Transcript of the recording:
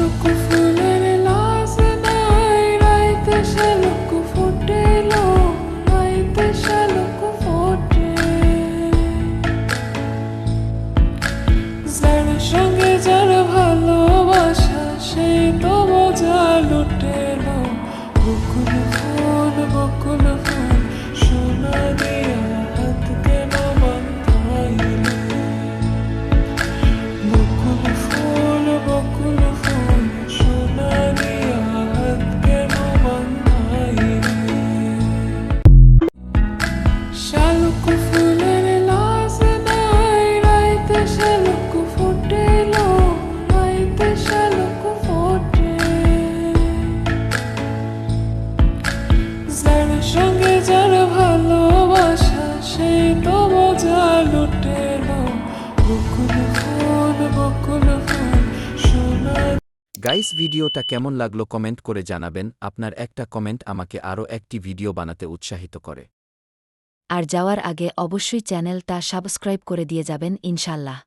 শালুক ফুলের লাজনায় রাইতে শালুক ফুটেলো, রাইতে শালুক ফোটে। যার সঙ্গে যার ভালোবাসা সেই তো মজা লুটেলো। বকুল ফুল সোনা দিয়া হাত কেন বাঁধাইলে। বকুল ফুল সোনা দিয়া হাত কেন বাঁধাইলে। শালুক ফুলের লাজনায় রাইতে শালুক ফুটেলো, রাইতে শালুক ফোটে। যার সঙ্গে যার ভালোবাসা সেই তো মজা লুটেলো। বকুল ফুল সোনা। গাইস, ভিডিওটা কেমন লাগলো কমেন্ট করে জানাবেন। আপনার একটা কমেন্ট আমাকে আরও একটি ভিডিও বানাতে উৎসাহিত করে। আর যাওয়ার আগে অবশ্যই চ্যানেলটা সাবস্ক্রাইব করে দিয়ে যাবেন ইনশাল্লাহ।